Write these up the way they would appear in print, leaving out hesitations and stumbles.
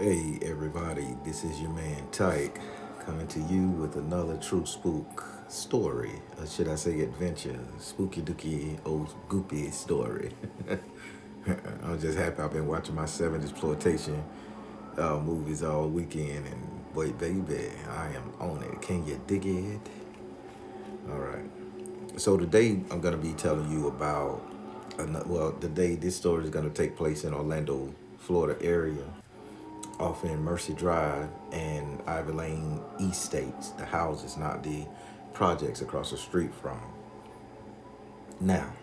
Hey everybody, this is your man Tyke coming to you with another true spook story, or should I say adventure, spooky dooky old goopy story. I'm just happy I've been watching my 70s exploitation movies all weekend, and boy baby, I am on it. Can you dig it? All right. So today I'm gonna be telling you about, well, today this story is gonna take place in Orlando, Florida area off in Mercy Drive and Ivy Lane Estates, the houses, not the projects across the street from 'em. Now,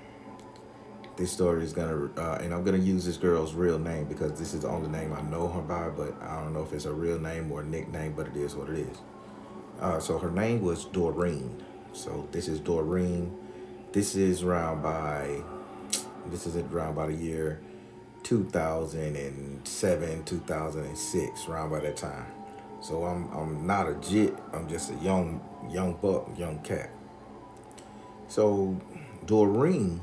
this story is and I'm gonna use this girl's real name because this is the only name I know her by, but I don't know if it's a real name or a nickname, but it is what it is. So her name was Doreen. So this is Doreen. This is around by, this is around by the year 2007, 2006, around by that time. So I'm not a jit. I'm just a young buck, young cat. So Doreen,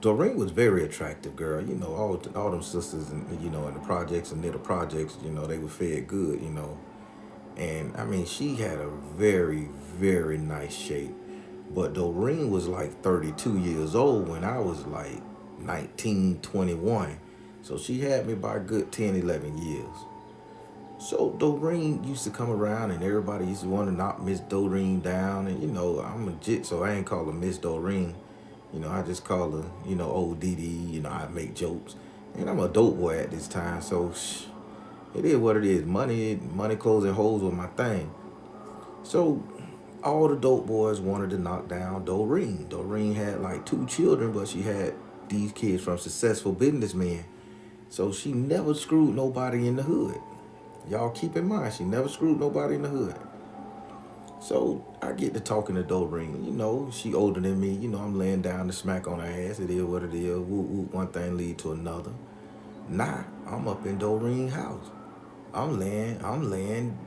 Doreen was very attractive girl. You know, all them sisters, and in the projects and near the projects, they were fed good. And I mean, she had a very nice shape. But Doreen was like 32 years old when I was like 19, 21. So she had me by a good 10, 11 years. So Doreen used to come around and everybody used to want to knock Miss Doreen down. And I'm a jit, so I ain't call her Miss Doreen. I just call her, old Dee Dee. I make jokes. And I'm a dope boy at this time, so it is what it is. Money, clothes, and hoes were my thing. So all the dope boys wanted to knock down Doreen. Doreen had like two children, but she had these kids from successful businessmen. So she never screwed nobody in the hood. Y'all keep in mind, she never screwed nobody in the hood. So I get to talking to Doreen. She older than me. I'm laying down to smack on her ass. It is what it is. Whoop, whoop, one thing lead to another. Nah, I'm up in Doreen's house. I'm laying, I'm laying,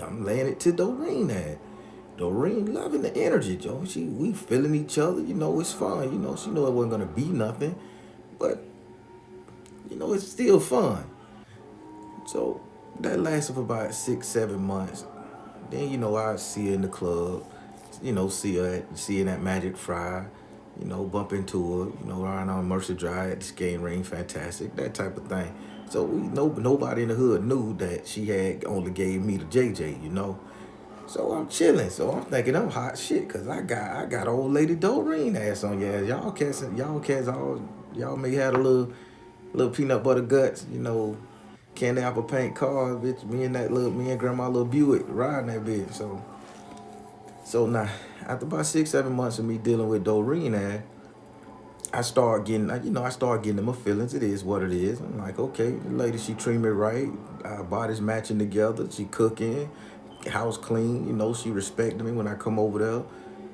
I'm laying it to Doreen at. Doreen loving the energy, Joe. We feeling each other. It's fun. She know it wasn't gonna be nothing, but it's still fun. So that lasted for about 6, 7 months. Then I see her in the club. See her at Magic Fry. Bump into her. Riding on Mercer Drive at the skating ring, fantastic, that type of thing. So nobody in the hood knew that she had only gave me the JJ. So I'm chilling. So I'm thinking I'm hot shit because I got old lady Doreen ass on your ass. Y'all cats y'all may have a little peanut butter guts, candy apple paint car, bitch. Me and grandma little Buick riding that bitch. So now after about 6, 7 months of me dealing with Doreen ass, I start getting in my feelings. It is what it is. I'm like, okay, the lady, she treat me right. Our bodies matching together. She cooking, house clean. She respected me when I come over there.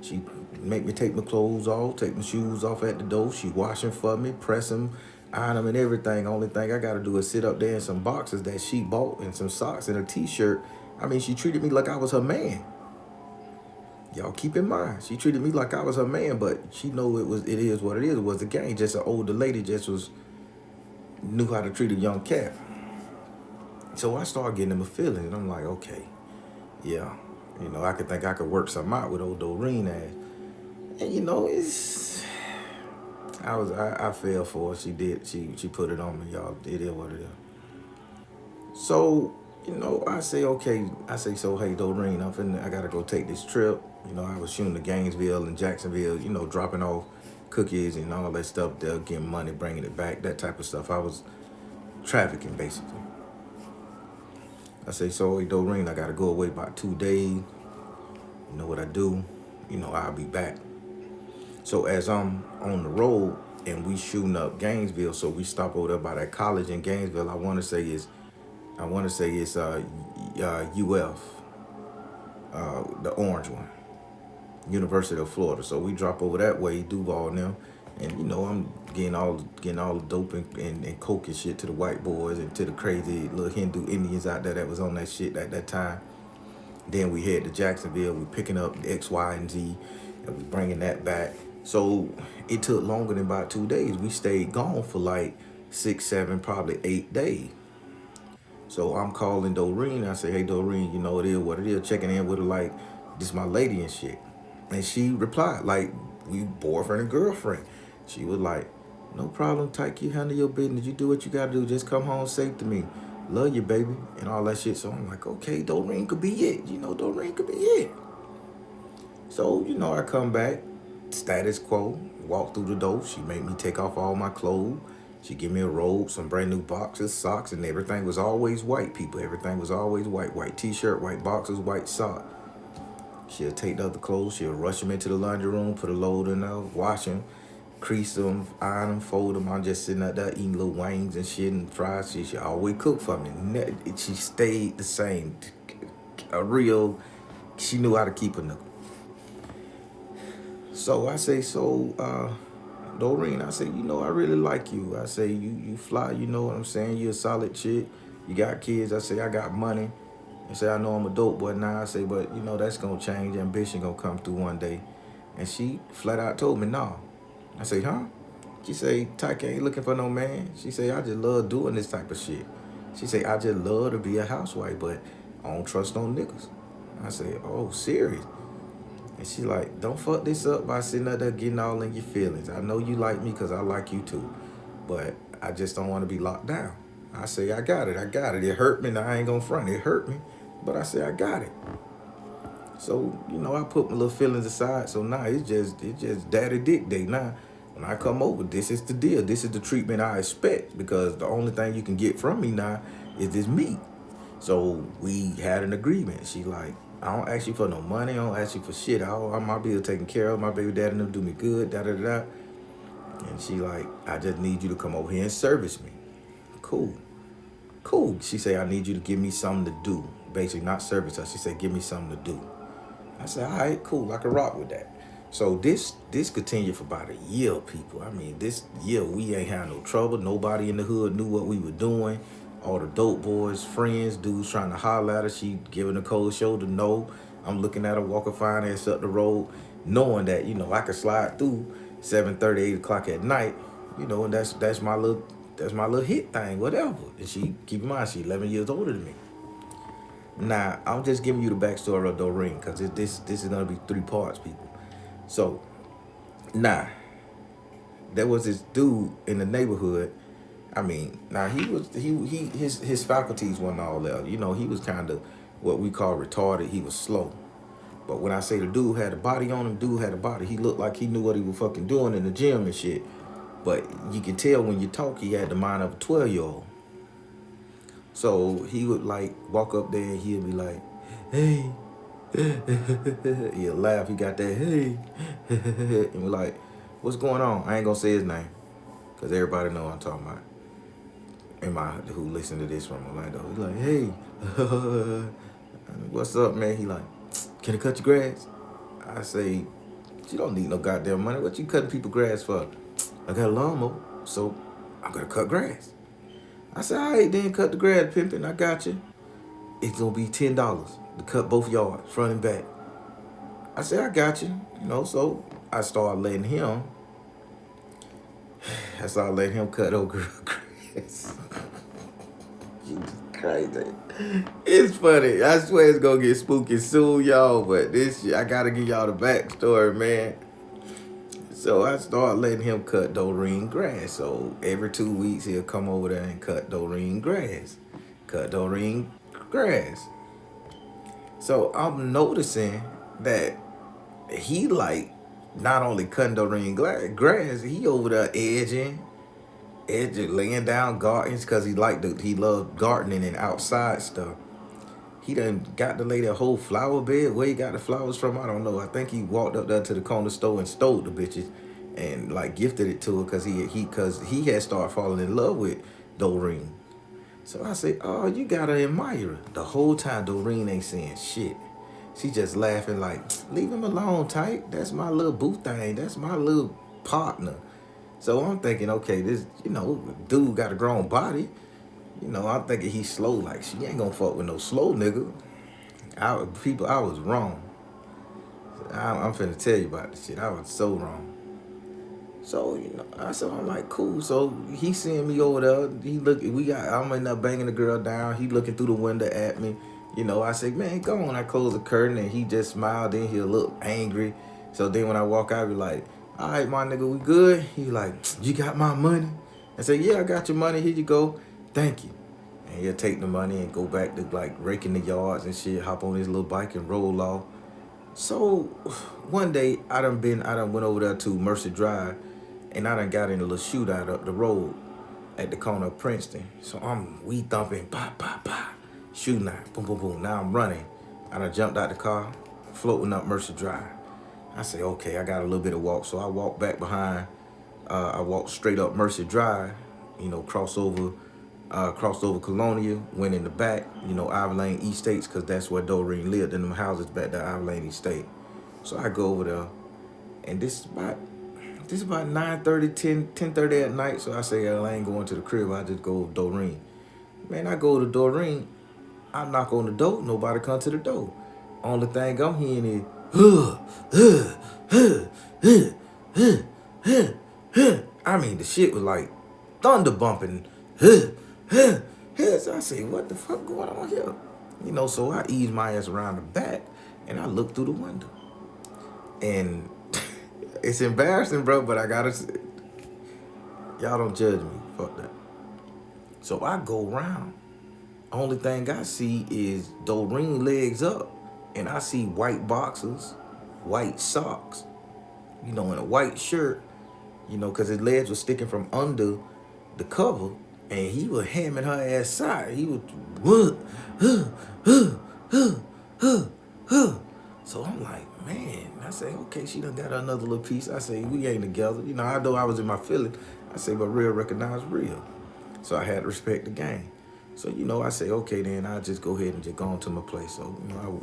She make me take my clothes off, take my shoes off at the door. She washing for me, press them, iron them, and everything. Only thing I gotta do is sit up there in some boxes that she bought and some socks and a t-shirt. I mean, she treated me like I was her man. Y'all keep in mind, she treated me like I was her man, but she know it is what it is. It was the game. Just an older lady knew how to treat a young cat. So I started getting them a feeling, and I'm like, okay, yeah, I could think I could work something out with old Doreen ass. And it's I fell for it. She did. She put it on me, y'all. It is what it is. So, I say, okay, so hey Doreen, I gotta go take this trip. I was shooting to Gainesville and Jacksonville, dropping off cookies and all that stuff there, getting money, bringing it back, that type of stuff. I was trafficking basically. I say, so hey Doreen, I gotta go away about 2 days. You know what I do? I'll be back. So as I'm on the road and we shooting up Gainesville, so we stop over there by that college in Gainesville. I want to say it's UF, the orange one, University of Florida. So we drop over that way, Duval and them, and I'm getting all the dope and coke and shit to the white boys and to the crazy little Hindu Indians out there that was on that shit at that time. Then we head to Jacksonville. We picking up X, Y, and Z, and we bringing that back. So it took longer than about 2 days. We stayed gone for like 6, 7, probably 8 days. So I'm calling Doreen. I say, hey, Doreen, you know, it is what it is. Checking in with her like, this my lady and shit. And she replied, like, we boyfriend and girlfriend. She was like, no problem, Tyke, you handle your business. You do what you gotta do. Just come home safe to me. Love you, baby. And all that shit. So I'm like, okay, Doreen could be it. You know, Doreen could be it. So, you know, I come back, status quo, walk through the door. She made me take off all my clothes. She give me a robe, some brand new boxers, socks, and everything was always white, people. Everything was always white. White t-shirt, white boxers, white sock. She'll take the other clothes. She'll rush them into the laundry room, put a load in there, wash them, crease them, iron them, fold them. I'm just sitting out there eating little wings and shit and fries. She always cook for me. She stayed the same. A real, she knew how to keep a nickel. So I say, Doreen, I say, you know, I really like you. I say, you fly, you know what I'm saying? You a solid chick. You got kids. I say, I got money. I say, I know I'm a dope boy now. I say, but, you know, that's going to change. Ambition going to come through one day. And she flat out told me, no. I say, huh? She say, Tyke ain't looking for no man. She say, I just love doing this type of shit. She say, I just love to be a housewife, but I don't trust no niggas. I say, oh, serious? And she like, don't fuck this up by sitting up there getting all in your feelings. I know you like me because I like you too. But I just don't want to be locked down. I say, I got it. It hurt me. Now I ain't going to front. It hurt me. But I say, I got it. So, you know, I put my little feelings aside. So now it's just daddy dick day. Now, when I come over, this is the deal. This is the treatment I expect because the only thing you can get from me now is this meat. So we had an agreement. She like, I don't ask you for no money. I don't ask you for shit. I want my bill taken care of. My baby daddy and them do me good, da-da-da-da. And she like, I just need you to come over here and service me. Cool. She say, I need you to give me something to do. Basically, not service her. She said, give me something to do. I said, all right, cool. I can rock with that. So this continued for about a year, people. I mean, this year we ain't had no trouble. Nobody in the hood knew what we were doing. All the dope boys, friends, dudes trying to holler at her. She giving a cold shoulder, no. I'm looking at her walking fine ass up the road, knowing that, you know, I could slide through 7:30, 8 o'clock at night, you know, and that's my little hit thing, whatever. And she, keep in mind, she 11 years older than me. Now, I'm just giving you the backstory of Doreen, because this is gonna be 3 parts, people. So, now, there was this dude in the neighborhood. I mean, now his faculties wasn't all there. You know, he was kind of what we call retarded. He was slow. But when I say the dude had a body on him, he looked like he knew what he was fucking doing in the gym and shit. But you can tell when you talk, he had the mind of a 12-year-old. So he would like walk up there and he'd be like, hey. He'll laugh, he got that, hey. And we're like, what's going on? I ain't gonna say his name, because everybody know what I'm talking about. Who listen to this from Orlando. He's like, hey, what's up, man? He like, can I cut your grass? I say, you don't need no goddamn money. What you cutting people grass for? I got a lawnmower, so I'm gonna cut grass. I said, all right, then cut the grass, pimpin', I got you. It's gonna be $10 to cut both yards, front and back. I said, I got you. You know, so I started letting him cut over grass. Jesus Christ. It's funny. I swear it's gonna get spooky soon, y'all, but this shit, I gotta give y'all the backstory, man. So I started letting him cut Doreen grass. So every 2 weeks he'll come over there and cut Doreen grass. So I'm noticing that he like not only cutting Doreen grass, he over there edging, laying down gardens because he loved gardening and outside stuff. He done got the lady a whole flower bed. Where he got the flowers from, I don't know. I think he walked up there to the corner store and stole the bitches and like gifted it to her because he had started falling in love with Doreen. So I say, oh, you gotta admire her. The whole time Doreen ain't saying shit. She just laughing like, leave him alone, Tyke. That's my little boo thing. That's my little partner. So I'm thinking, okay, this, you know, dude got a grown body. You know, I'm thinking he's slow. Like, she ain't gonna fuck with no slow nigga. I was wrong. I'm finna tell you about this shit. I was so wrong. So, I'm like, cool. So he seeing me over there. I'm in there banging the girl down. He looking through the window at me. I say, man, go on. I close the curtain and he just smiled. Then he look angry. So then when I walk out, I be like, all right, my nigga, we good? He like, you got my money? I say, yeah, I got your money. Here you go. Thank you. And he'll take the money and go back to like raking the yards and shit, hop on his little bike and roll off. So one day I done went over there to Mercer Drive and I done got in a little shootout up the road at the corner of Princeton. So I'm weed thumping, pop, pop, pop, shooting out, boom, boom, boom. Now I'm running. I done jumped out the car, floating up Mercer Drive. I say, okay, I got a little bit of walk. So I walked back behind, I walked straight up Mercer Drive, crossed over Colonia, went in the back, Ivy Lane East States, because that's where Doreen lived, in them houses back there, Ivy Lane East State. So I go over there, and this is about 9:30, 10:30 at night. So I say, I ain't going to the crib. I just go to Doreen. Man, I go to Doreen. I knock on the door. Nobody come to the door. Only thing I'm hearing is, I mean, the shit was like thunder bumping. So I say, what the fuck going on here? So I ease my ass around the back, and I look through the window. And it's embarrassing, bro, but I gotta say, y'all don't judge me. Fuck that. So I go around. Only thing I see is Doreen legs up, and I see white boxers, white socks, in a white shirt, because his legs were sticking from under the cover, and he was hamming her ass side. He was, So I'm like, man. I say, okay, she done got another little piece. I say, we ain't together. I know I was in my feeling. I say, but real recognize real. So I had to respect the game. So, I say, okay, then I'll just go ahead and just go on to my place. So,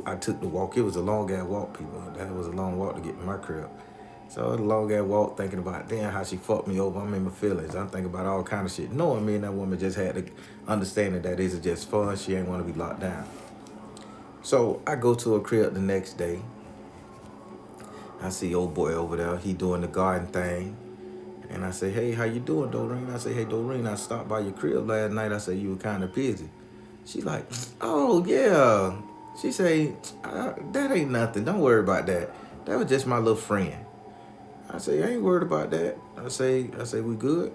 I took the walk. It was a long ass walk, people. That was a long walk to get to my crib. So the long ass walk, thinking about, damn, how she fucked me over. I'm in my feelings. I'm thinking about all kind of shit. Knowing me and that woman just had the understanding that this is just fun. She ain't want to be locked down. So I go to her crib the next day. I see old boy over there. He doing the garden thing. And I say, hey, how you doing, Doreen? I say, hey, Doreen, I stopped by your crib last night. I say, you were kind of busy. She like, oh, yeah. She say, that ain't nothing. Don't worry about that. That was just my little friend. I say, I ain't worried about that. I say, we good?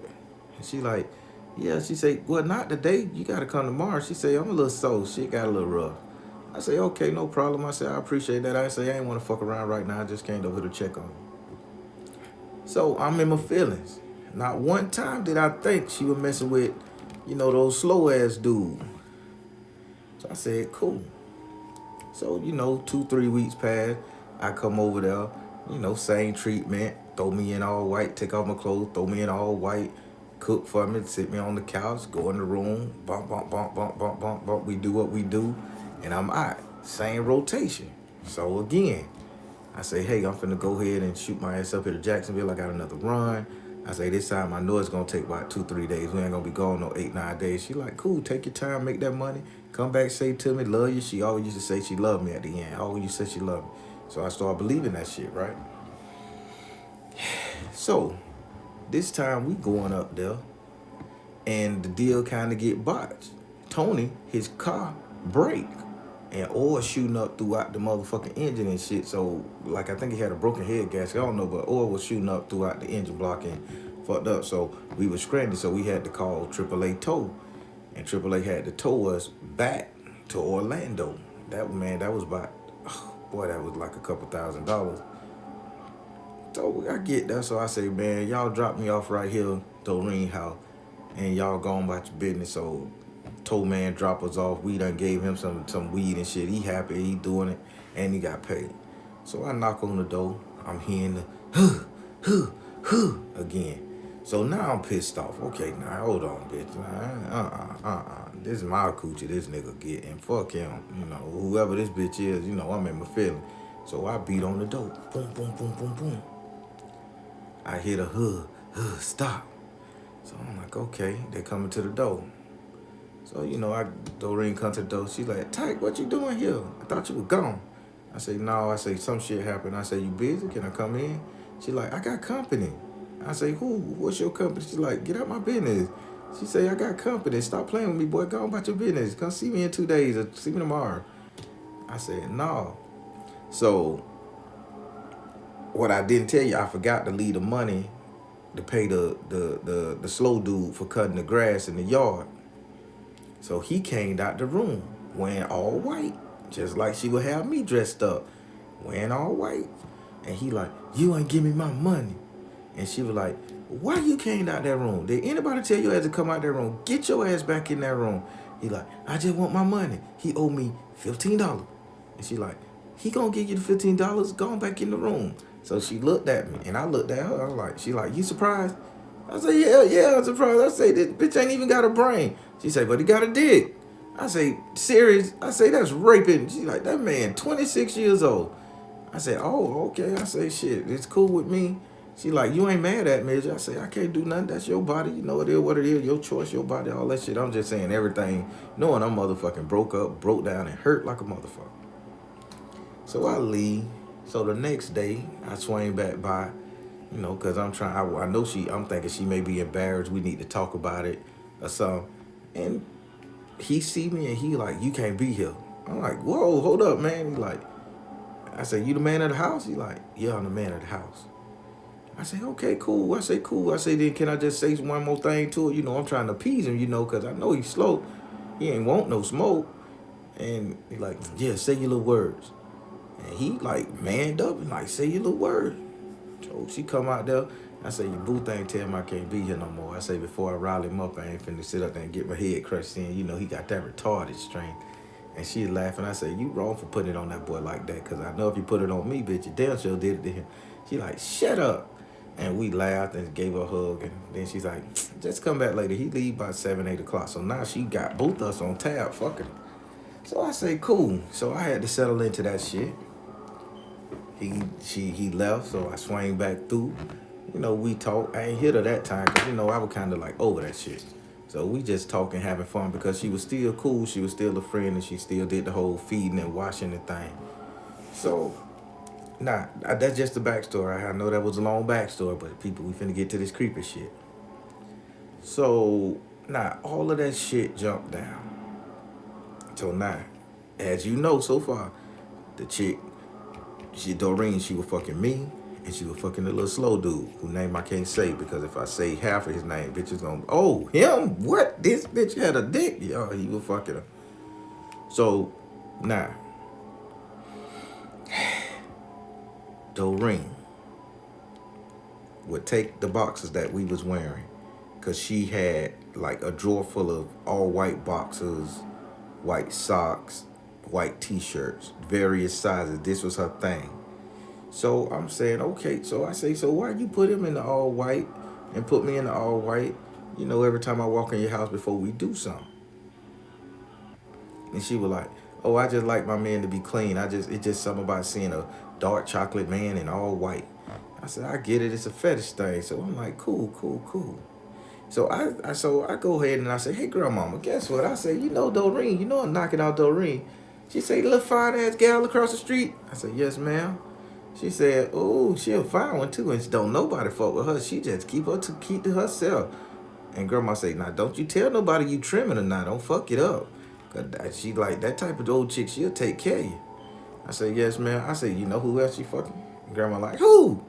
And she like, yeah. She say, well, not today. You got to come tomorrow. She say, I'm a little sore. Shit got a little rough. I say, okay, no problem. I say, I appreciate that. I say, I ain't want to fuck around right now. I just came over to check on you. So I'm in my feelings. Not one time did I think she was messing with, those slow ass dudes. So I said, cool. So, 2-3 weeks passed. I come over there, same treatment. Throw me in all white, take off my clothes, throw me in all white, cook for me, sit me on the couch, go in the room, bump, bump, bump, bump, bump, bump, bump. We do what we do, and I'm out. Same rotation. So again, I say, hey, I'm finna go ahead and shoot my ass up here to Jacksonville. I got another run. I say, this time I know it's gonna take about 2-3 days. We ain't gonna be gone no 8-9 days. She like, cool, take your time, make that money. Come back, say to me, love you. She always used to say she loved me at the end. Always used to say she loved me. So I started believing that shit, right? So this time we going up there, and the deal kind of get botched. Tony, his car break, and oil shooting up throughout the motherfucking engine and shit. So, like, I think he had a broken head gasket. I don't know, but oil was shooting up throughout the engine block and fucked up. So we were stranded. So we had to call AAA tow, and AAA had to tow us back to Orlando. That was about, that was like a couple $1,000s. So I get there. So I say, man, y'all drop me off right here, Doreen house, and y'all go on about your business. So tow man drop us off. We done gave him some weed and shit. He happy, he doing it, and he got paid. So I knock on the door. I'm hearing the again. So now I'm pissed off. Okay, now hold on, bitch. This is my coochie this nigga get, and fuck him. Whoever this bitch is, I'm in my feeling. So I beat on the door. Boom, boom, boom, boom, boom. I hit a stop. So I'm like, okay, they coming to the door. So, Doreen come to the door. She like, Tyke, what you doing here? I thought you were gone. I say, no. I say, some shit happened. I say, you busy? Can I come in? She like, I got company. I say, who? What's your company? She's like, get out my business. She say, I got company. Stop playing with me, boy. Go on about your business. Come see me in 2 days or see me tomorrow. I said, no. So what I didn't tell you, I forgot to leave the money to pay the slow dude for cutting the grass in the yard. So he came out the room wearing all white, just like she would have me dressed up, wearing all white. And he like, you ain't give me my money. And she was like, why you came out that room? Did anybody tell your ass to come out that room? Get your ass back in that room. He like, I just want my money. He owed me $15. And she like, he gonna give you the $15, go on back in the room. So she looked at me and I looked at her. I was like, she like, you surprised? I said, yeah, I'm surprised. I say, this bitch ain't even got a brain. She said, but he got a dick. I say, serious? I say, that's raping. She like, that man, 26 years old. I said, oh, okay. I say, shit, it's cool with me. She like, you ain't mad at me. I say, I can't do nothing. That's your body. You know it is what it is. Your choice, your body, all that shit. I'm just saying everything, knowing I'm motherfucking broke up, broke down, and hurt like a motherfucker. So I leave. So the next day, I swing back by, you know, because I'm trying, I know I'm thinking she may be embarrassed. We need to talk about it or something. And he see me and he like, you can't be here. I'm like, whoa, hold up, man. He like, I say, you the man of the house? He like, yeah, I'm the man of the house. I say, okay, cool. I say, cool. I say, then can I just say one more thing to it? You know, I'm trying to appease him, you know, because I know he's slow. He ain't want no smoke. And he like, yeah, say your little words. And he like manned up and like, say your little word. So she come out there. I say, your boo thing tell him I can't be here no more. I say, before I rile him up, I ain't finna sit up there and get my head crushed in. You know, he got that retarded strain. And she laughing. I say, you wrong for putting it on that boy like that. Because I know if you put it on me, bitch, you damn sure did it to him. She like, shut up. And we laughed and gave her a hug. And then she's like, just come back later. He leave by 7, 8 o'clock. So now she got both us on tab fucking. So I say, cool. So I had to settle into that shit. He left, so I swang back through. You know, we talked. I ain't hit her that time because, you know, I was kind of like over that shit. So we just talking, having fun because she was still cool. She was still a friend and she still did the whole feeding and washing the thing. So, nah, that's just the backstory. I know that was a long backstory, but people, we finna get to this creepy shit. So, nah, all of that shit jumped down. So now, as you know so far, the chick, Doreen, she was fucking me, and she was fucking the little slow dude, whose name I can't say, because if I say half of his name, bitch is gonna, oh, him? What? This bitch had a dick? Yo, he was fucking her. So, now, Doreen would take the boxes that we was wearing, because she had like a drawer full of all white boxers, white socks, white t-shirts, various sizes. This was her thing. So I'm saying, okay. So I say, so why you put him in the all white and put me in the all white, you know, every time I walk in your house before we do something? And she was like, oh, I just like my man to be clean. It's just something about seeing a dark chocolate man in all white. I said, I get it. It's a fetish thing. So I'm like, cool. So I go ahead and I say, hey, grandmama, guess what? I say, you know Doreen. You know I'm knocking out Doreen. She say, little fine-ass gal across the street. I said, yes, ma'am. She said, oh, she a fine one, too. And she don't nobody fuck with her. She just keep to herself. And grandma say, now, don't you tell nobody you trimming or not. Don't fuck it up. Because she like that type of old chick. She'll take care of you. I say, yes, ma'am. I say, you know who else she fucking? And grandma like, who?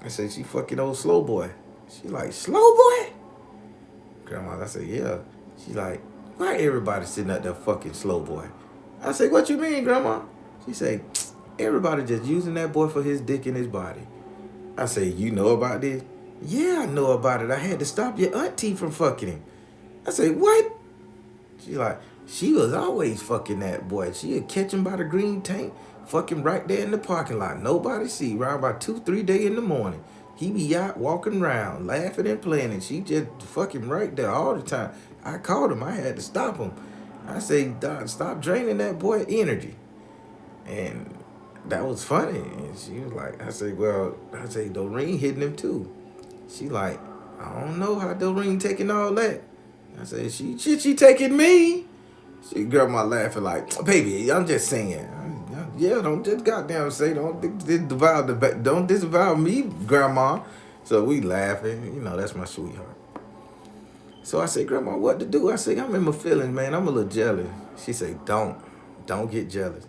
I say, she fucking old slow boy. She like, slow boy? Grandma, I say, yeah. She like, why everybody sitting up there fucking slow boy? I say, what you mean, grandma? She say, everybody just using that boy for his dick in his body. I say, you know about this? Yeah, I know about it. I had to stop your auntie from fucking him. I say, what? She like, she was always fucking that boy. She'd catch him by the green tank, fucking right there in the parking lot. Nobody see. Around about 2, 3 days in the morning. He be out walking around, laughing and playing, and she just fucking right there all the time. I called him. I had to stop him. I say, Doc, stop draining that boy energy. And that was funny. And she was like, I say, Doreen hitting him too. She like, I don't know how Doreen taking all that. I say, she taking me. She grandma laughing like, baby, I'm just saying. Yeah, don't just goddamn say, don't disavow me, grandma. So we laughing, that's my sweetheart. So I say, Grandma, what to do? I say, I'm in my feelings, man. I'm a little jealous. She say, don't get jealous.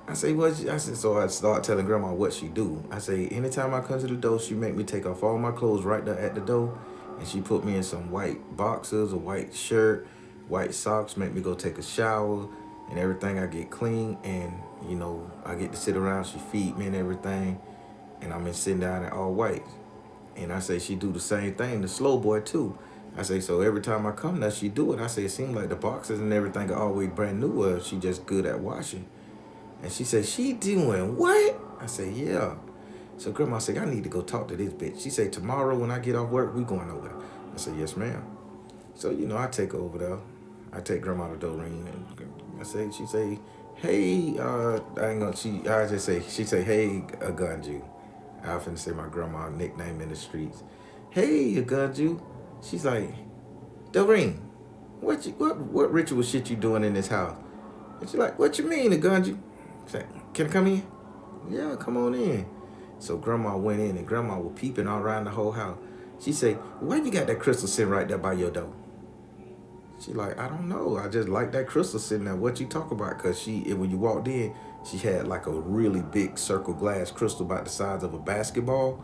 I say, I said, so I start telling Grandma what she do. I say, anytime I come to the door, she make me take off all my clothes right there at the door, and she put me in some white boxers, a white shirt, white socks, make me go take a shower, and everything. I get clean, and I get to sit around. She feed me and everything, and I'm in sitting down in all white. And I say she do the same thing, the slow boy too. I say, so every time I come there, she do it. I say, it seems like the boxes and everything are always brand new, or she just good at washing. And she said, she doing what? I say, yeah. So Grandma said, I need to go talk to this bitch. She said, tomorrow when I get off work, we going over there. I said, yes, ma'am. So, I take her over there. I take Grandma to Doreen, and she say, hey, she say, hey, Agunju. I often say my grandma nickname in the streets. Hey, Agunju. She's like, Doreen, what ritual shit you doing in this house? And she's like, what you mean, Agunju? She's like, can I come in? Yeah, come on in. So Grandma went in, and Grandma was peeping all around the whole house. She said, why you got that crystal sitting right there by your door? She like, I don't know. I just like that crystal sitting there. What you talk about? Because when you walked in, she had like a really big circle glass crystal about the size of a basketball.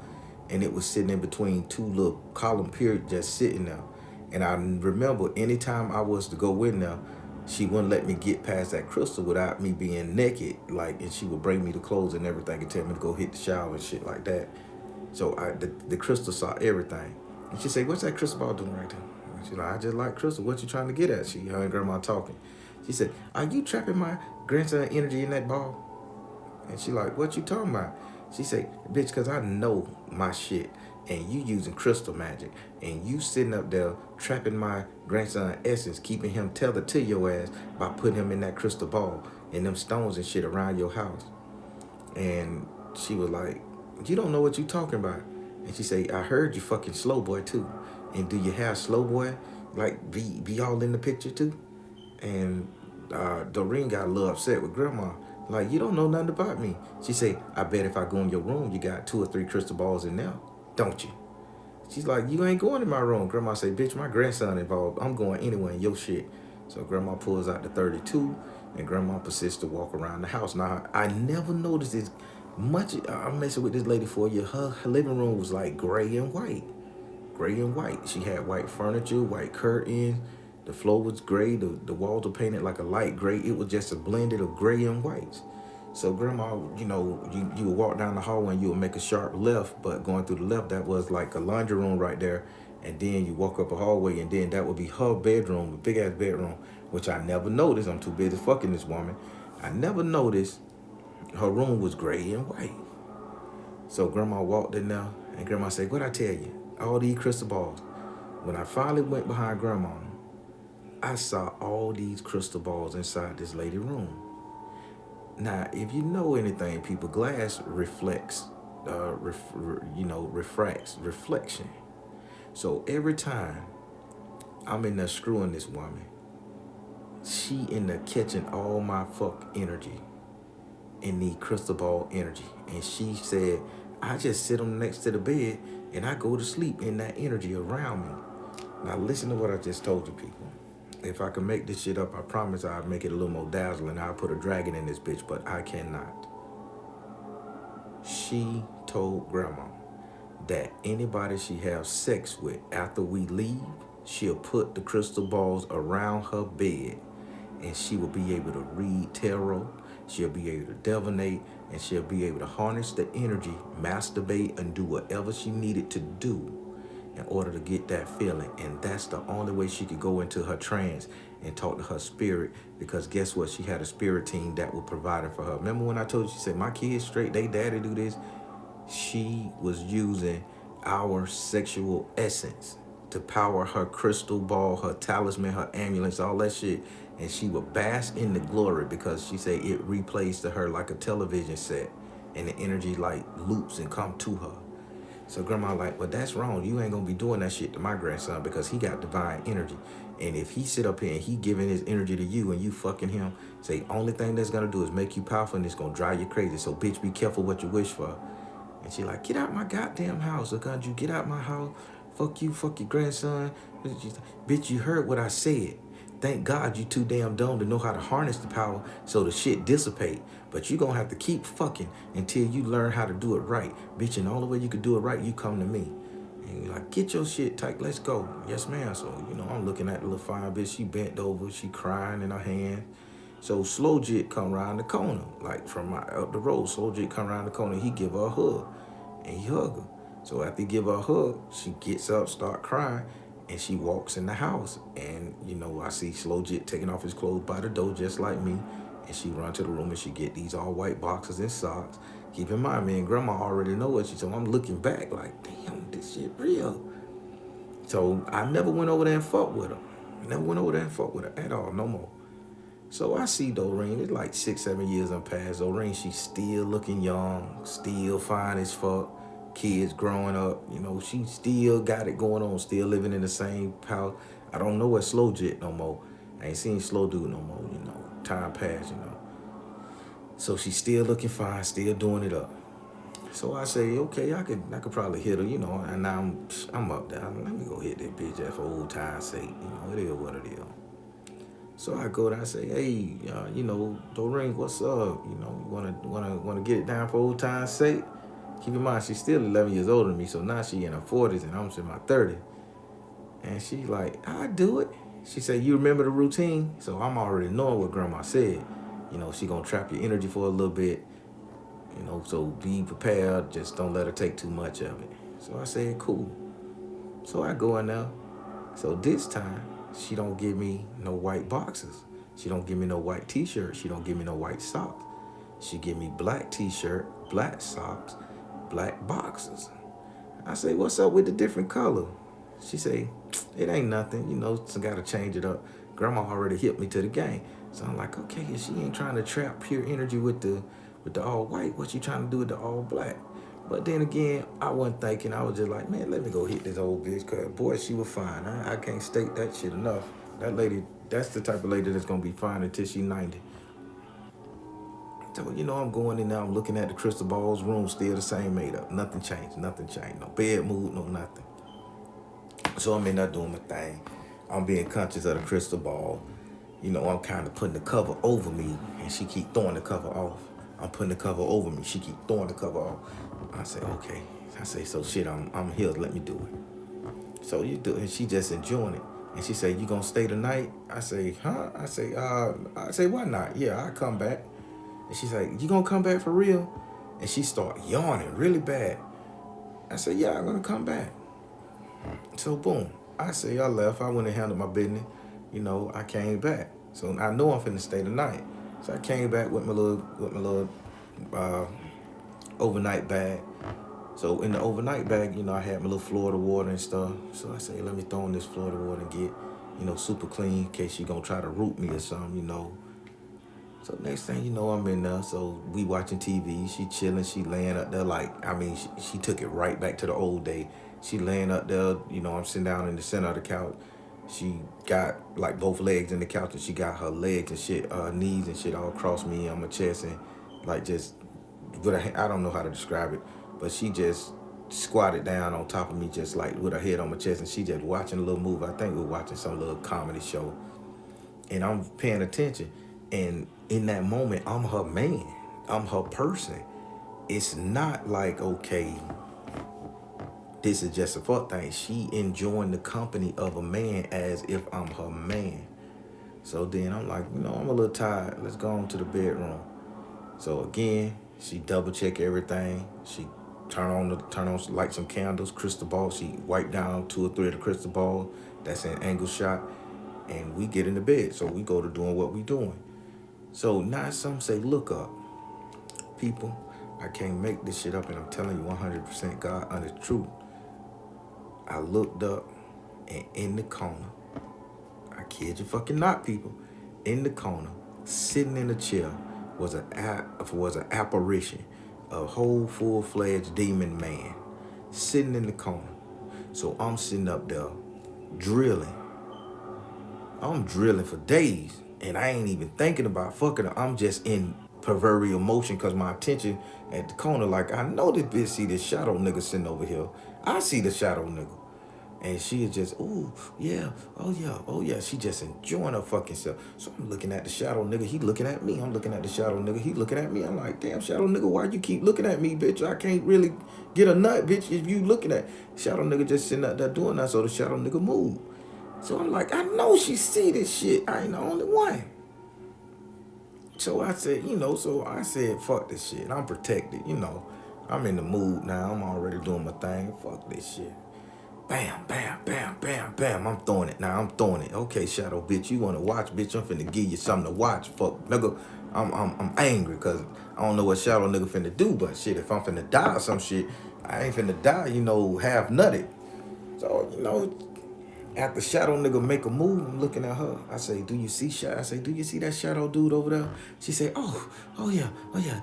And it was sitting in between two little column periods just sitting there. And I remember anytime I was to go in there, she wouldn't let me get past that crystal without me being naked. And she would bring me the clothes and everything and tell me to go hit the shower and shit like that. So the crystal saw everything. And she said, what's that crystal ball doing right there? She's like, I just like crystal. What you trying to get at? Her and Grandma talking. She said, are you trapping my grandson energy in that ball? And she like, what you talking about? She said, bitch, because I know my shit. And you using crystal magic. And you sitting up there trapping my grandson essence, keeping him tethered to your ass by putting him in that crystal ball and them stones and shit around your house. And she was like, you don't know what you talking about. And she said, I heard you fucking slow boy too. And do you have slow boy like be all in the picture too? And Doreen got a little upset with Grandma. Like, you don't know nothing about me. She said, I bet if I go in your room, you got 2 or 3 crystal balls in there, don't you? She's like, you ain't going in my room. Grandma said, bitch, my grandson involved. I'm going anywhere in your shit. So Grandma pulls out the 32, and Grandma persists to walk around the house. Now, I never noticed this much. I'm messing with this lady for a year. Her living room was like gray and white. Gray and white. She had white furniture, white curtains. The floor was gray. The walls were painted like a light gray. It was just a blended of gray and whites. So Grandma, you would walk down the hallway and you would make a sharp left, but going through the left, that was like a laundry room right there. And then you walk up a hallway, and then that would be her bedroom, a big ass bedroom, which I never noticed. I'm too busy fucking this woman. I never noticed her room was gray and white. So Grandma walked in there, and Grandma said, what I tell you? All these crystal balls. When I finally went behind Grandma, I saw all these crystal balls inside this lady room. Now, if you know anything, people, glass reflects, refracts reflection. So every time I'm in there screwing this woman, she in there catching all my fuck energy in the crystal ball energy. And she said, I just sit on next to the bed and I go to sleep in that energy around me. Now listen to what I just told you, people. If I can make this shit up, I promise I'll make it a little more dazzling. I'll put a dragon in this bitch, but I cannot. She told Grandma that anybody she have sex with after we leave, she'll put the crystal balls around her bed, and she will be able to read tarot, she'll be able to divinate, and she'll be able to harness the energy, masturbate, and do whatever she needed to do in order to get that feeling. And that's the only way she could go into her trance and talk to her spirit, because guess what? She had a spirit team that was providing for her. Remember when I told you, she said, my kids straight, they daddy do this? She was using our sexual essence to power her crystal ball, her talisman, her ambulance, all that shit. And she would bask in the glory, because she said it replays to her like a television set, and the energy like loops and come to her. So Grandma like, well, that's wrong. You ain't gonna be doing that shit to my grandson, because he got divine energy. And if he sit up here and he giving his energy to you and you fucking him, say only thing that's gonna do is make you powerful, and it's gonna drive you crazy. So bitch, be careful what you wish for. And she like, get out my goddamn house, or can't you get out my house? Fuck you, fuck your grandson. Bitch, you heard what I said. Thank God you too damn dumb to know how to harness the power so the shit dissipate. But you gonna have to keep fucking until you learn how to do it right. Bitch, and the only way you can do it right, you come to me. And you're like, get your shit tight, let's go. Yes, ma'am. So, I'm looking at the little fine bitch. She bent over, she crying in her hand. So Slow Jit come around the corner, like from up the road. Slow Jit come around the corner, he give her a hug, and he hug her. So after he give her a hug, she gets up, start crying, and she walks in the house. And, I see Slow Jit taking off his clothes by the door just like me. And she run to the room and she get these all white boxes and socks. Keep in mind, me and grandma already know what she told. I'm looking back like, damn, this shit real. So I never went over there and fought with her. Never went over there and fought with her at all, no more. So I see Doreen, it's like 6-7 years done passed. Doreen, she's still looking young, still fine as fuck. Kids growing up, she still got it going on, still living in the same house. I don't know what Slow Jit no more. I ain't seen Slow Dude no more, Time passed, So she's still looking fine, still doing it up. So I say, okay, I could probably hit her, and now I'm up there. Let me go hit that bitch just for old time's sake. It is what it is. So I go there, I say, hey, Doreen, what's up? You wanna get it down for old time's sake? Keep in mind, she's still 11 years older than me, so now she in her 40s and I'm in my 30s. And she's like, I do it. She said, you remember the routine? So I'm already knowing what grandma said. She gonna trap your energy for a little bit. So be prepared, just don't let her take too much of it. So I said, cool. So I go in there. So this time, she don't give me no white boxes. She don't give me no white t-shirt. She don't give me no white socks. She give me black t-shirt, black socks, black boxes. I say, what's up with the different color? She say, it ain't nothing. So gotta change it up. Grandma already hit me to the game. So I'm like, okay, if she ain't trying to trap pure energy with the all white, what she trying to do with the all black? But then again, I wasn't thinking. I was just like, man, let me go hit this old bitch, because, boy, she was fine. I can't state that shit enough. That lady, that's the type of lady that's going to be fine until she 90. So, I'm going in there, I'm looking at the crystal balls, room still the same, made up. Nothing changed. No bed moved, no nothing. So I'm in there doing my thing. I'm being conscious of the crystal ball. I'm kind of putting the cover over me, and she keep throwing the cover off. I'm putting the cover over me. She keep throwing the cover off. I say, okay. I say, so shit, I'm here. Let me do it. So you do it. And she just enjoying it. And she say, you gonna stay tonight? I say, huh? I say, why not? Yeah, I'll come back. And she's like, you gonna come back for real? And she start yawning really bad. I said, yeah, I'm gonna come back. So boom. I say, I left. I went and handled my business. I came back. So I know I'm finna stay tonight. So I came back with my little overnight bag. So in the overnight bag, I had my little Florida water and stuff. So I say, let me throw in this Florida water and get, super clean in case she gonna try to root me or something, So next thing you know, I'm in there. So we watching TV. She chilling. She laying up there she took it right back to the old day. She laying up there. I'm sitting down in the center of the couch. She got like both legs in the couch, and she got her legs and shit, knees and shit all across me on my chest, and like just I don't know how to describe it, but she just squatted down on top of me, just like with her head on my chest, and she just watching a little movie. I think we were watching some little comedy show, and I'm paying attention. And in that moment, I'm her man. I'm her person. It's not like, okay, this is just a fuck thing. She enjoying the company of a man as if I'm her man. So then I'm like, I'm a little tired. Let's go on to the bedroom. So again, she double check everything. She turn on light some candles, crystal ball. She wipe down 2 or 3 of the crystal balls. That's an angle shot. And we get in the bed. So we go to doing what we doing. So now some say, look up. People, I can't make this shit up, and I'm telling you 100% God honest truth. I looked up, and in the corner, I kid you fucking not, people, in the corner, sitting in a chair, was an apparition, a whole full-fledged demon man, sitting in the corner. So I'm sitting up there, drilling. I'm drilling for days, and I ain't even thinking about fucking her. I'm just in proverbial motion because my attention at the corner, like, I know this bitch see this shadow nigga sitting over here. I see the shadow nigga. And she is just, ooh, yeah, oh yeah, oh yeah. She just enjoying her fucking self. So I'm looking at the shadow nigga. He looking at me. I'm looking at the shadow nigga. He looking at me. I'm like, damn, shadow nigga, why you keep looking at me, bitch? I can't really get a nut, bitch, if you looking at. Shadow nigga just sitting out there doing that. So the shadow nigga moved. So I'm like, I know she see this shit. I ain't the only one. So I said, fuck this shit. I'm protected, I'm in the mood now. I'm already doing my thing. Fuck this shit. Bam, bam, bam, bam, bam. I'm throwing it now. I'm throwing it. Okay, shadow bitch, you wanna watch, bitch? I'm finna give you something to watch. Fuck, nigga. I'm angry because I don't know what shadow nigga finna do, but shit, if I'm finna die or some shit, I ain't finna die, half nutted. So, after shadow nigga make a move, I'm looking at her. I say, do you see shadow? I say, do you see that shadow dude over there? She say, oh yeah,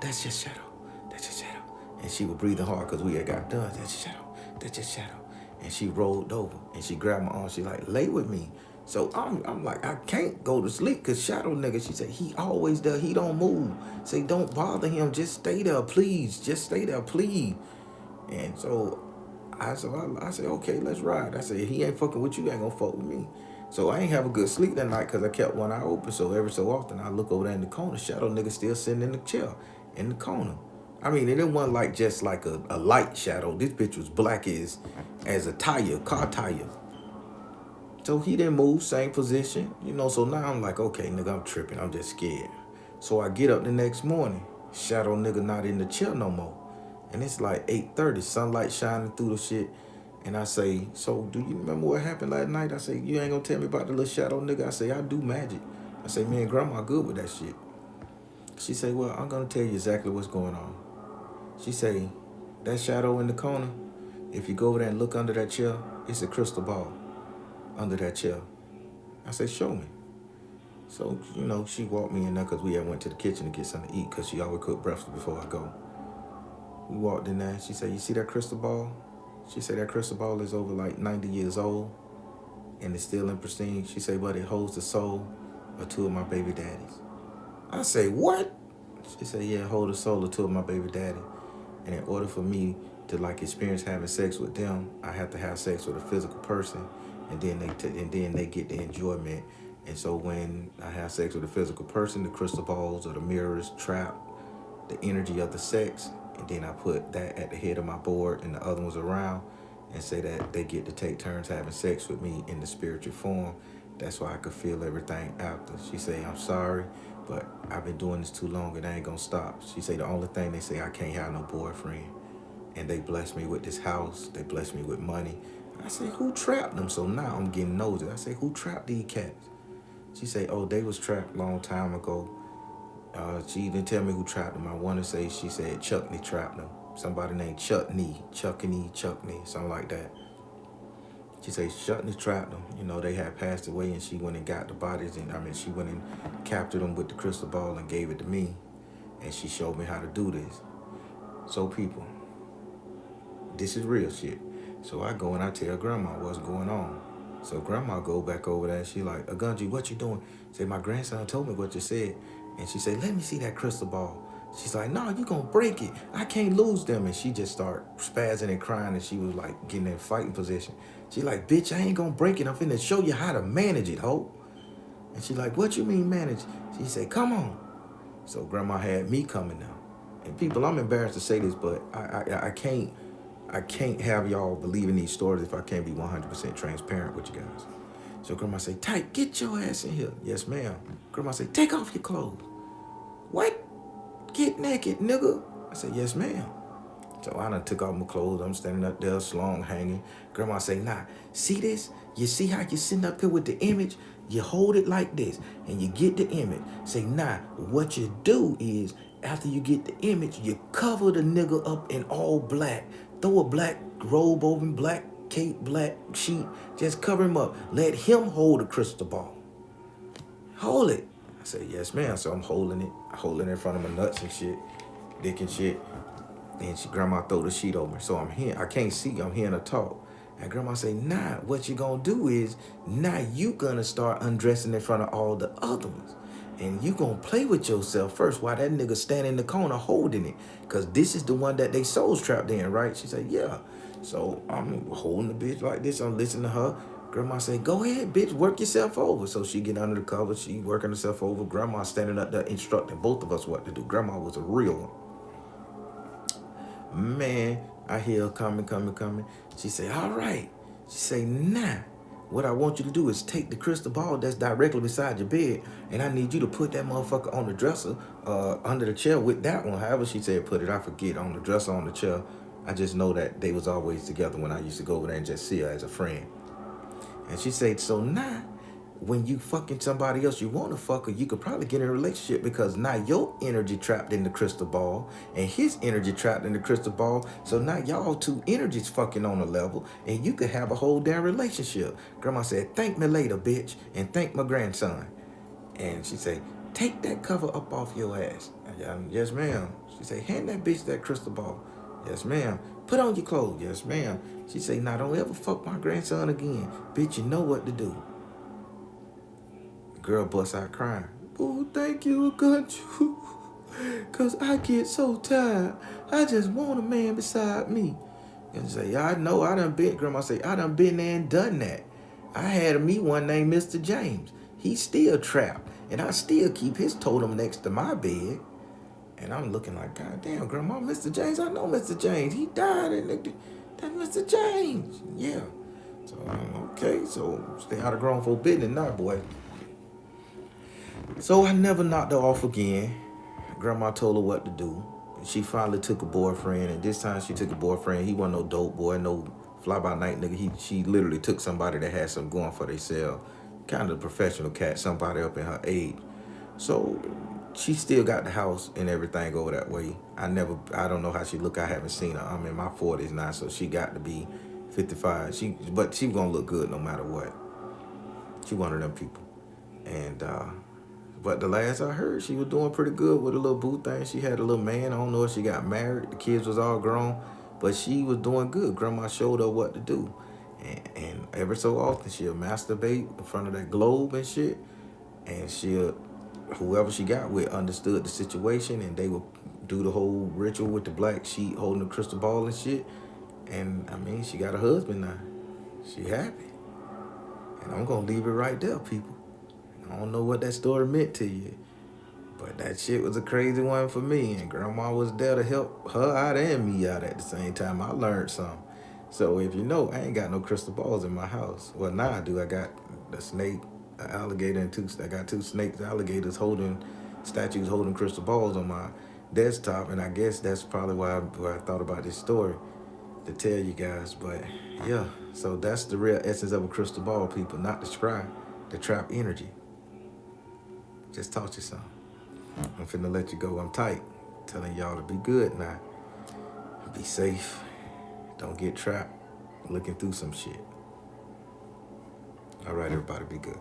that's just shadow. That's just shadow. And she was breathing hard because we had got done. That's just shadow. That's just shadow. And she rolled over and she grabbed my arm. She like, lay with me. So I'm like, I can't go to sleep because shadow nigga, she said, he always there. He don't move. Say, don't bother him. Just stay there, please. Just stay there, please. And so I said, okay, let's ride. I said, he ain't fucking with you, ain't gonna fuck with me. So I ain't have a good sleep that night because I kept one eye open. So every so often I look over there in the corner, shadow nigga still sitting in the chair in the corner. I mean, it wasn't like just like a light shadow. This bitch was black as a tire, car tire. So he didn't move, same position, So now I'm like, okay, nigga, I'm tripping. I'm just scared. So I get up the next morning, shadow nigga not in the chair no more. And it's like 8:30, sunlight shining through the shit. And I say, so do you remember what happened last night? I say, you ain't gonna tell me about the little shadow nigga? I say, I do magic. I say, me and grandma good with that shit. She say, well, I'm gonna tell you exactly what's going on. She say, that shadow in the corner, if you go over there and look under that chair, it's a crystal ball under that chair. I say, show me. So, she walked me in there because we had went to the kitchen to get something to eat because she always cook breakfast before I go. We walked in there. She said, you see that crystal ball? She said, that crystal ball is over like 90 years old and it's still in pristine. She said, but it holds the soul of two of my baby daddies. I say, what? She said, yeah, it holds the soul of two of my baby daddy. And in order for me to like experience having sex with them, I have to have sex with a physical person, and then they get the enjoyment. And so when I have sex with a physical person, the crystal balls or the mirrors trap the energy of the sex, and then I put that at the head of my board and the other ones around, and say that they get to take turns having sex with me in the spiritual form. That's why I could feel everything after. She say, I'm sorry, but I've been doing this too long and I ain't gonna stop. She say, the only thing they say, I can't have no boyfriend. And they blessed me with this house. They blessed me with money. I say, who trapped them? So now I'm getting nosy. I say, who trapped these cats? She say, oh, they was trapped a long time ago. She didn't tell me who trapped them. I want to say she said Chuckney trapped them. Somebody named Chuckney, something like that. She said Chuckney trapped them. They had passed away and she went and got the bodies. And she went and captured them with the crystal ball and gave it to me. And she showed me how to do this. So people, this is real shit. So I go and I tell grandma what's going on. So grandma go back over there and she like, Agunji, what you doing? Say, my grandson told me what you said. And she said, let me see that crystal ball. She's like, no, you gonna break it. I can't lose them. And she just started spazzing and crying, and she was like getting in fighting position. She like, bitch, I ain't gonna break it. I'm finna show you how to manage it, ho. And she like, what you mean manage? She said, come on. So grandma had me coming now. And people, I'm embarrassed to say this, but I can't have y'all believing these stories if I can't be 100% transparent with you guys. So grandma say, Tyke, get your ass in here. Yes, ma'am. Grandma say, take off your clothes. What? Get naked, nigga. I said, yes, ma'am. So I done took off my clothes. I'm standing up there, slung hanging. Grandma say, nah, see this? You see how you sitting up here with the image? You hold it like this, and you get the image. Say, nah, what you do is, after you get the image, you cover the nigga up in all black. Throw a black robe over him, black cape, black sheet. Just cover him up. Let him hold the crystal ball. Hold it. I said, yes, ma'am. So I'm holding it in front of my nuts and shit, dick and shit. And grandma throw the sheet over me. So I'm here. I can't see. I'm hearing her talk. And grandma say, nah, what you gonna do is, now you gonna start undressing in front of all the other ones. And you gonna play with yourself first while that nigga stand in the corner holding it. Cause this is the one that they souls trapped in, right? She said, yeah. So I'm holding the bitch like this. I'm listening to her. Grandma said, go ahead, bitch, work yourself over. So she get under the cover. She working herself over. Grandma standing up there instructing both of us what to do. Grandma was a real one. Man, I hear her coming. She say, all right. She say, nah. What I want you to do is take the crystal ball that's directly beside your bed, and I need you to put that motherfucker on the dresser, under the chair with that one. However she said put it, I forget, on the dresser, on the chair. I just know that they was always together when I used to go over there and just see her as a friend. And she said, so now, when you fucking somebody else you want to fuck her, you could probably get in a relationship because now your energy trapped in the crystal ball and his energy trapped in the crystal ball. So now y'all two energies fucking on a level and you could have a whole damn relationship. Grandma said, thank me later, bitch, and thank my grandson. And she said, take that cover up off your ass. Yes, ma'am. She said, hand that bitch that crystal ball. Yes, ma'am. Put on your clothes. Yes, ma'am. She said, now don't ever fuck my grandson again. Bitch, you know what to do. Girl busts out crying. Oh, thank you, got you. Cause I get so tired. I just want a man beside me. And say, yeah, I know, I done been, Grandma say, I done been there and done that. I had me one named Mr. James. He's still trapped. And I still keep his totem next to my bed. And I'm looking like, God damn, Grandma, Mr. James, I know Mr. James. He died and that's Mr. James. Yeah. So okay, so stay out of grown folk business now, boy. So I never knocked her off again. Grandma told her what to do. She finally took a boyfriend, and this time she took a boyfriend. He wasn't no dope boy, no fly-by-night nigga. She literally took somebody that had something going for themselves. Kind of a professional cat, somebody up in her age. So she still got the house and everything over that way. I don't know how she look. I haven't seen her. I'm in my 40s now, so she got to be 55. But she gonna look good no matter what. She one of them people. And but the last I heard, she was doing pretty good with a little boo thing. She had a little man. I don't know if she got married. The kids was all grown, but she was doing good. Grandma showed her what to do. And ever so often, she'll masturbate in front of that globe and shit. And whoever she got with understood the situation, and they would do the whole ritual with the black sheet holding the crystal ball and shit. And I mean, she got a husband now. She happy. And I'm going to leave it right there, people. I don't know what that story meant to you, but that shit was a crazy one for me, and Grandma was there to help her out and me out at the same time. I learned something. So if you know, I ain't got no crystal balls in my house. Well, now I do. I got a snake, an alligator, and I got two snakes, alligators statues holding crystal balls on my desktop, and I guess that's probably why I thought about this story to tell you guys. But yeah, so that's the real essence of a crystal ball, people, not the scry, the trap energy. Just taught you something. I'm finna let you go. I'm tight. Telling y'all to be good now. Be safe. Don't get trapped looking through some shit. All right, everybody, be good.